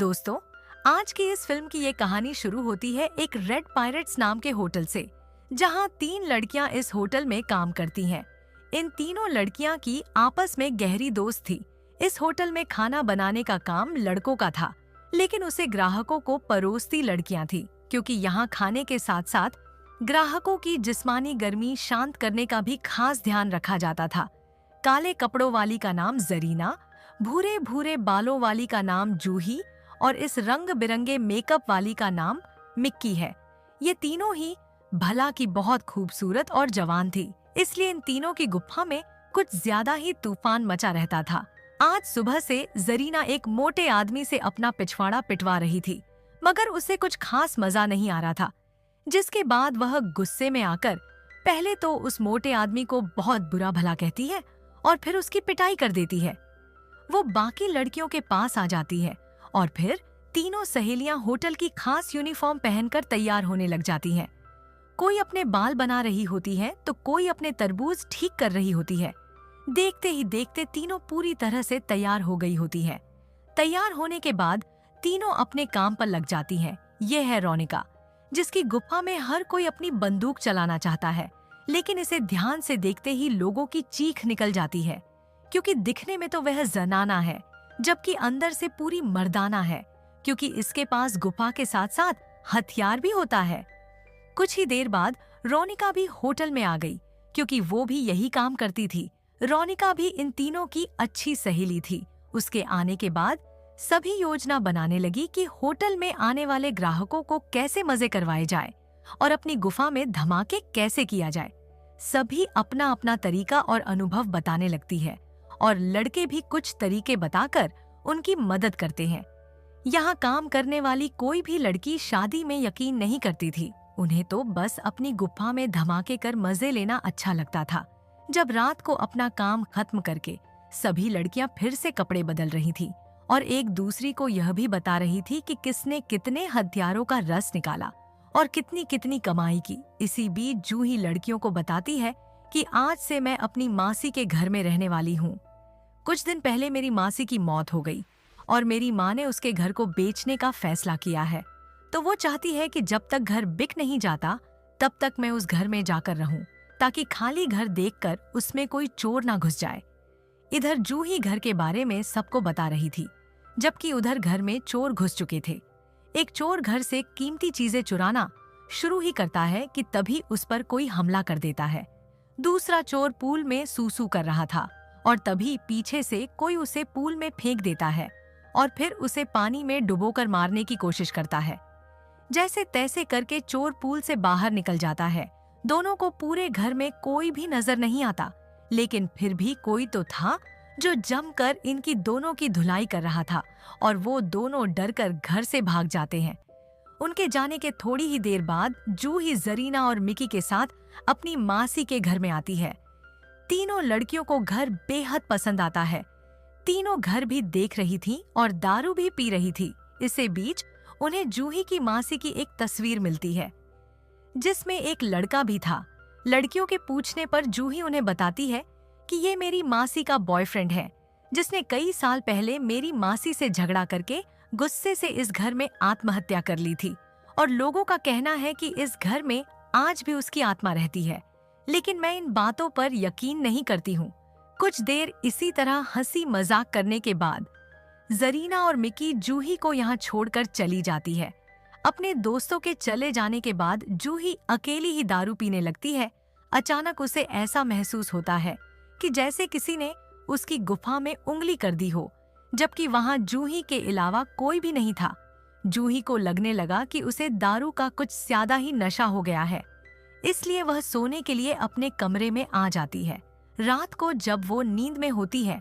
दोस्तों, आज की इस फिल्म की ये कहानी शुरू होती है एक रेड पायरेट्स नाम के होटल से, जहां 3 लड़कियां इस होटल में काम करती हैं। इन तीनों लड़कियां की आपस में गहरी दोस्त थी। इस होटल में खाना बनाने का काम लड़कों का था, लेकिन उसे ग्राहकों को परोसती लड़कियां थी, क्योंकि यहाँ खाने के साथ साथ ग्राहकों की जिस्मानी गर्मी शांत करने का भी खास ध्यान रखा जाता था। काले कपड़ों वाली का नाम जरीना, भूरे भूरे बालों वाली का नाम जूही और इस रंग बिरंगे मेकअप वाली का नाम मिक्की है। ये तीनों ही भला की बहुत खूबसूरत और जवान थी, इसलिए इन तीनों की गुफा में कुछ ज्यादा ही तूफान मचा रहता था। आज सुबह से जरीना एक मोटे आदमी से अपना पिछवाड़ा पिटवा रही थी, मगर उसे कुछ खास मजा नहीं आ रहा था। जिसके बाद वह गुस्से में आकर पहले तो उस मोटे आदमी को बहुत बुरा भला कहती है और फिर उसकी पिटाई कर देती है। वो बाकी लड़कियों के पास आ जाती है और फिर तीनों सहेलियां होटल की खास यूनिफॉर्म पहनकर तैयार होने लग जाती हैं। कोई अपने बाल बना रही होती है तो कोई अपने तरबूज ठीक कर रही होती है। देखते ही देखते तीनों पूरी तरह से तैयार हो गई होती है। तैयार होने के बाद तीनों अपने काम पर लग जाती हैं। ये है रोनिका, जिसकी गुफा में हर कोई अपनी बंदूक चलाना चाहता है, लेकिन इसे ध्यान से देखते ही लोगों की चीख निकल जाती है, क्योंकि दिखने में तो वह जनाना है, जबकि अंदर से पूरी मर्दाना है, क्योंकि इसके पास गुफा के साथ साथ हथियार भी होता है। कुछ ही देर बाद रोनिका भी होटल में आ गई, क्योंकि वो भी यही काम करती थी। रोनिका भी इन तीनों की अच्छी सहेली थी। उसके आने के बाद सभी योजना बनाने लगी कि होटल में आने वाले ग्राहकों को कैसे मजे करवाए जाए और अपनी गुफा में धमाके कैसे किया जाए। सभी अपना अपना तरीका और अनुभव बताने लगती है और लड़के भी कुछ तरीके बताकर उनकी मदद करते हैं। यहाँ काम करने वाली कोई भी लड़की शादी में यकीन नहीं करती थी। उन्हें तो बस अपनी गुफा में धमाके कर मजे लेना अच्छा लगता था। जब रात को अपना काम खत्म करके सभी लड़कियां फिर से कपड़े बदल रही थी और एक दूसरी को यह भी बता रही थी कि किसने कितने हथियारों का रस निकाला और कितनी कितनी कमाई की। इसी बीच जूही लड़कियों को बताती है कि आज से मैं अपनी मासी के घर में रहने वाली हूँ। कुछ दिन पहले मेरी मासी की मौत हो गई और मेरी माँ ने उसके घर को बेचने का फैसला किया है, तो वो चाहती है कि जब तक घर बिक नहीं जाता तब तक मैं उस घर में जाकर रहूं, ताकि खाली घर देखकर उसमें कोई चोर ना घुस जाए। इधर जूही घर के बारे में सबको बता रही थी, जबकि उधर घर में चोर घुस चुके थे। एक चोर घर से कीमती चीजें चुराना शुरू ही करता है कि तभी उस पर कोई हमला कर देता है। दूसरा चोर पूल में सूसू कर रहा था और तभी पीछे से कोई उसे पूल में फेंक देता है और फिर उसे पानी में डुबोकर मारने की कोशिश करता है। जैसे तैसे करके चोर पूल से बाहर निकल जाता है। दोनों को पूरे घर में कोई भी नजर नहीं आता, लेकिन फिर भी कोई तो था जो जमकर इनकी दोनों की धुलाई कर रहा था और वो दोनों डरकर घर से भाग जाते हैं। उनके जाने के थोड़ी ही देर बाद जूही जरीना और मिकी के साथ अपनी मासी के घर में आती है। तीनों लड़कियों को घर बेहद पसंद आता है। तीनों घर भी देख रही थीं और दारू भी पी रही थी। इसी बीच उन्हें जूही की मासी की एक तस्वीर मिलती है, जिसमें एक लड़का भी था। लड़कियों के पूछने पर जूही उन्हें बताती है कि ये मेरी मासी का बॉयफ्रेंड है, जिसने कई साल पहले मेरी मासी से झगड़ा करके गुस्से से इस घर में आत्महत्या कर ली थी और लोगों का कहना है कि इस घर में आज भी उसकी आत्मा रहती है, लेकिन मैं इन बातों पर यकीन नहीं करती हूँ। कुछ देर इसी तरह हंसी मजाक करने के बाद जरीना और मिकी जूही को यहाँ छोड़कर चली जाती है। अपने दोस्तों के चले जाने के बाद जूही अकेली ही दारू पीने लगती है। अचानक उसे ऐसा महसूस होता है कि जैसे किसी ने उसकी गुफा में उंगली कर दी हो, जबकि वहां जूही के अलावा कोई भी नहीं था। जूही को लगने लगा कि उसे दारू का कुछ ज्यादा ही नशा हो गया है, इसलिए वह सोने के लिए अपने कमरे में आ जाती है। रात को जब वो नींद में होती है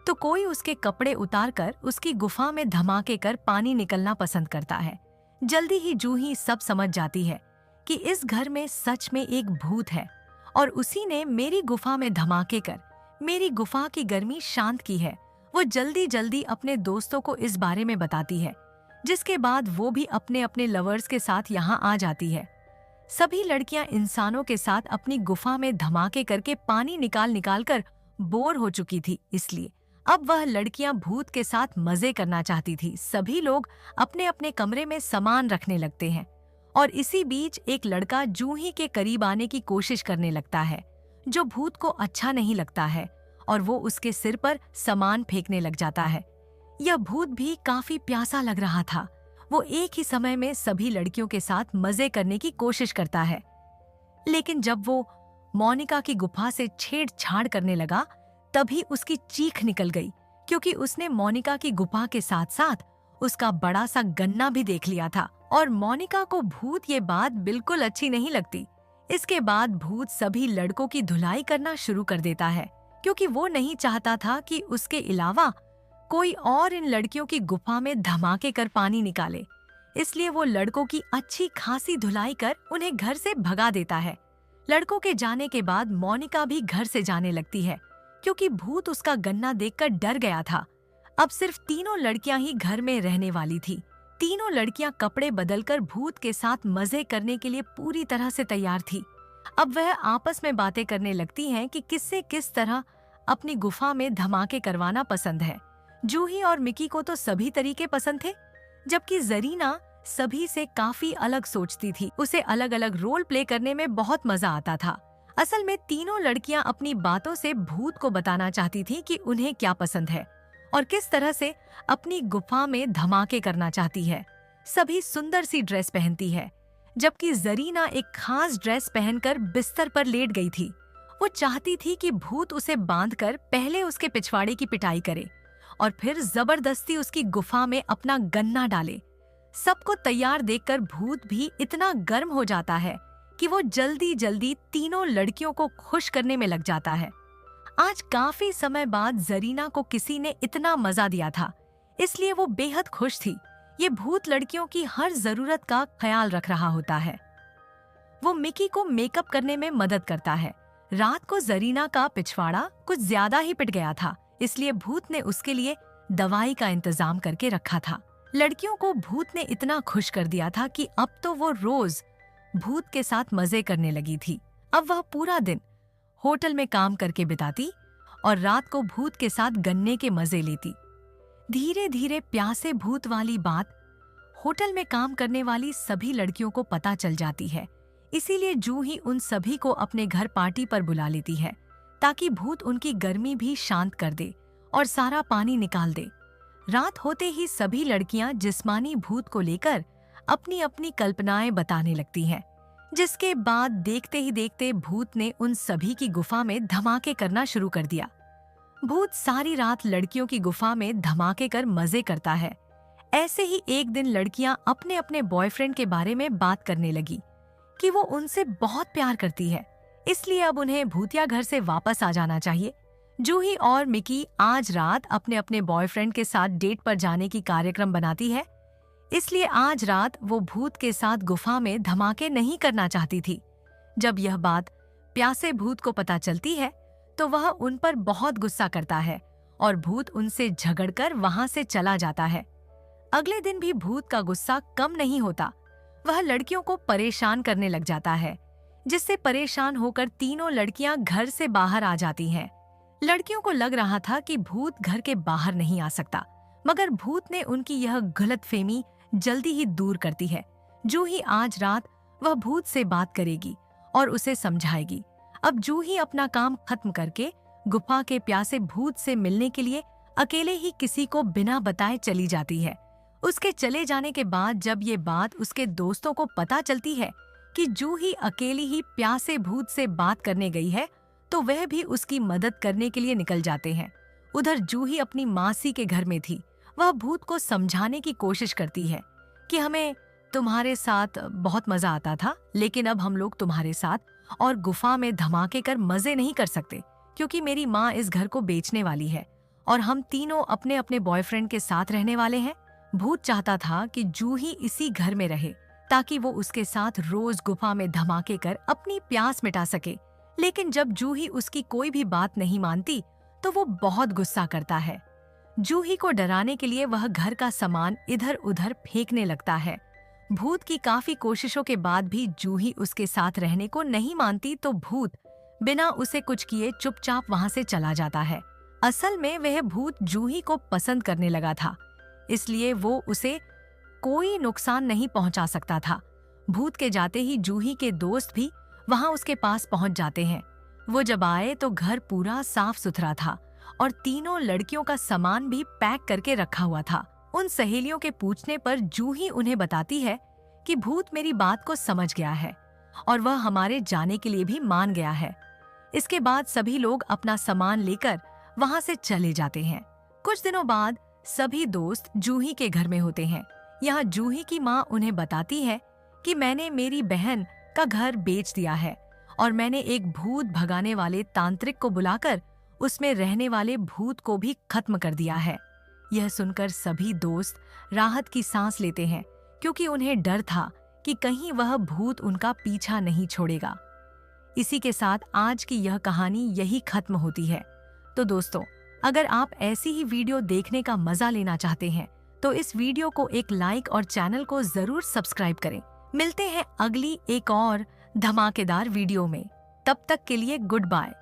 तो कोई उसके कपड़े उतारकर उसकी गुफा में धमाके कर पानी निकलना पसंद करता है। जल्दी ही जूही सब समझ जाती है कि इस घर में सच में एक भूत है और उसी ने मेरी गुफा में धमाके कर मेरी गुफा की गर्मी शांत की है। वो जल्दी जल्दी अपने दोस्तों को इस बारे में बताती है, जिसके बाद वो भी अपने अपने लवर्स के साथ यहाँ आ जाती है। सभी लड़कियां इंसानों के साथ अपनी गुफा में धमाके करके पानी निकाल निकाल कर बोर हो चुकी थी, इसलिए अब वह लड़कियां भूत के साथ मजे करना चाहती थी। सभी लोग अपने अपने कमरे में सामान रखने लगते हैं और इसी बीच एक लड़का जूही के करीब आने की कोशिश करने लगता है, जो भूत को अच्छा नहीं लगता है और वो उसके सिर पर सामान फेंकने लग जाता है। यह भूत भी काफी प्यासा लग रहा था। वो एक ही समय में सभी लड़कियों के साथ मजे करने की कोशिश करता है, लेकिन जब वो मोनिका की गुफा से छेड़छाड़ करने लगा, तभी उसकी चीख निकल गई, क्योंकि उसने मोनिका की गुफा के साथ साथ उसका बड़ा सा गन्ना भी देख लिया था और मोनिका को भूत ये बात बिल्कुल अच्छी नहीं लगती। इसके बाद भूत सभी लड़कों की धुलाई करना शुरू कर देता है, क्योंकि वो नहीं चाहता था कि उसके अलावा कोई और इन लड़कियों की गुफा में धमाके कर पानी निकाले। इसलिए वो लड़कों की अच्छी खासी धुलाई कर उन्हें घर से भगा देता है। लड़कों के जाने के बाद मोनिका भी घर से जाने लगती है, क्योंकि भूत उसका गन्ना देखकर डर गया था। अब सिर्फ तीनों लड़कियां ही घर में रहने वाली थी। तीनों लड़कियां कपड़े बदलकर भूत के साथ मजे करने के लिए पूरी तरह से तैयार थी। अब वह आपस में बातें करने लगती हैं कि किससे किस तरह अपनी गुफा में धमाके करवाना पसंद है। जूही और मिकी को तो सभी तरीके पसंद थे, जबकि जरीना सभी से काफी अलग सोचती थी। उसे अलग अलग रोल प्ले करने में बहुत मजा आता था। असल में तीनों लड़कियां अपनी बातों से भूत को बताना चाहती थी कि उन्हें क्या पसंद है और किस तरह से अपनी गुफा में धमाके करना चाहती है। सभी सुंदर सी ड्रेस पहनती है, जबकि जरीना एक खास ड्रेस पहनकर बिस्तर पर लेट गई थी। वो चाहती थी कि भूत उसे बांधकर पहले उसके पिछवाड़े की पिटाई करे और फिर जबरदस्ती उसकी गुफा में अपना गन्ना डाले। सबको तैयार देखकर भूत भी इतना गर्म हो जाता है कि वो जल्दी जल्दी तीनों लड़कियों को खुश करने में लग जाता है। आज काफी समय बाद जरीना को किसी ने इतना मजा दिया था, इसलिए वो बेहद खुश थी। ये भूत लड़कियों की हर जरूरत का ख्याल रख रहा होता है। वो मिकी को मेकअप करने में मदद करता है। रात को जरीना का पिछवाड़ा कुछ ज्यादा ही पिट गया था, इसलिए भूत ने उसके लिए दवाई का इंतजाम करके रखा था। लड़कियों को भूत ने इतना खुश कर दिया था कि अब तो वो रोज भूत के साथ मजे करने लगी थी। अब वह पूरा दिन होटल में काम करके बिताती और रात को भूत के साथ गन्ने के मजे लेती। धीरे धीरे प्यासे भूत वाली बात होटल में काम करने वाली सभी लड़कियों को पता चल जाती है। इसीलिए जूही उन सभी को अपने घर पार्टी पर बुला लेती है, ताकि भूत उनकी गर्मी भी शांत कर दे और सारा पानी निकाल दे। रात होते ही सभी लड़कियां जिस्मानी भूत को लेकर अपनी अपनी कल्पनाएं बताने लगती हैं, जिसके बाद देखते ही देखते भूत ने उन सभी की गुफा में धमाके करना शुरू कर दिया। भूत सारी रात लड़कियों की गुफा में धमाके कर मजे करता है। ऐसे ही एक दिन लड़कियां अपने अपने बॉयफ्रेंड के बारे में बात करने लगी कि वो उनसे बहुत प्यार करती है, इसलिए अब उन्हें भूतिया घर से वापस आ जाना चाहिए। जूही और मिकी आज रात अपने अपने बॉयफ्रेंड के साथ डेट पर जाने की कार्यक्रम बनाती है, इसलिए आज रात वो भूत के साथ गुफा में धमाके नहीं करना चाहती थी। जब यह बात प्यासे भूत को पता चलती है तो वह उन पर बहुत गुस्सा करता है और भूत उनसे झगड़कर वहां से चला जाता है। अगले दिन भी भूत का गुस्सा कम नहीं होता। वह लड़कियों को परेशान करने लग जाता है, जिससे परेशान होकर तीनों लड़कियां घर से बाहर आ जाती हैं। लड़कियों को लग रहा था कि भूत घर के बाहर नहीं आ सकता, मगर भूत ने उनकी यह गलतफहमी जल्दी ही दूर करती है। जूही आज रात वह भूत से बात करेगी और उसे समझाएगी। अब जूही अपना काम खत्म करके गुफा के प्यासे भूत से मिलने के लिए अकेले ही किसी को बिना बताए चली जाती है। उसके चले जाने के बाद जब ये बात उसके दोस्तों को पता चलती है कि जूही अकेली ही प्यासे भूत से बात करने गई है, तो वह भी उसकी मदद करने के लिए निकल जाते हैं। उधर जूही अपनी मासी के घर में थी। वह भूत को समझाने की कोशिश करती है कि हमें तुम्हारे साथ बहुत मजा आता था, लेकिन अब हम लोग तुम्हारे साथ और गुफा में धमाके कर मजे नहीं कर सकते, क्योंकि मेरी माँ इस घर को बेचने वाली है और हम तीनों अपने अपने बॉयफ्रेंड के साथ रहने वाले हैं। भूत चाहता था कि जूही इसी घर में रहे, ताकि वो उसके साथ रोज गुफा में धमाके कर अपनी प्यास मिटा सके। लेकिन जब जूही उसकी कोई भी बात नहीं मानती तो वो बहुत गुस्सा करता है। जूही को डराने के लिए वह घर का सामान इधर उधर फेंकने लगता है। भूत की काफी कोशिशों के बाद भी जूही उसके साथ रहने को नहीं मानती, तो भूत बिना उसे कुछ किए चुपचाप वहां से चला जाता है। असल में वह भूत जूही को पसंद करने लगा था, इसलिए वो उसे कोई नुकसान नहीं पहुंचा सकता था। भूत के जाते ही जूही के दोस्त भी वहां उसके पास पहुंच जाते हैं। वो जब आए तो घर पूरा साफ सुथरा था और तीनों लड़कियों का सामान भी पैक करके रखा हुआ था। उन सहेलियों के पूछने पर जूही उन्हें बताती है कि भूत मेरी बात को समझ गया है और वह हमारे जाने के लिए भी मान गया है। इसके बाद सभी लोग अपना सामान लेकर वहां से चले जाते हैं। कुछ दिनों बाद सभी दोस्त जूही के घर में होते हैं। यहाँ जूही की माँ उन्हें बताती है कि मैंने मेरी बहन का घर बेच दिया है और मैंने एक भूत भगाने वाले तांत्रिक को बुलाकर उसमें रहने वाले भूत को भी खत्म कर दिया है। यह सुनकर सभी दोस्त राहत की सांस लेते हैं, क्योंकि उन्हें डर था कि कहीं वह भूत उनका पीछा नहीं छोड़ेगा। इसी के साथ आज की यह कहानी यही खत्म होती है। तो दोस्तों, अगर आप ऐसी ही वीडियो देखने का मजा लेना चाहते हैं तो इस वीडियो को एक लाइक और चैनल को जरूर सब्सक्राइब करें। मिलते हैं अगली एक और धमाकेदार वीडियो में। तब तक के लिए गुड बाय।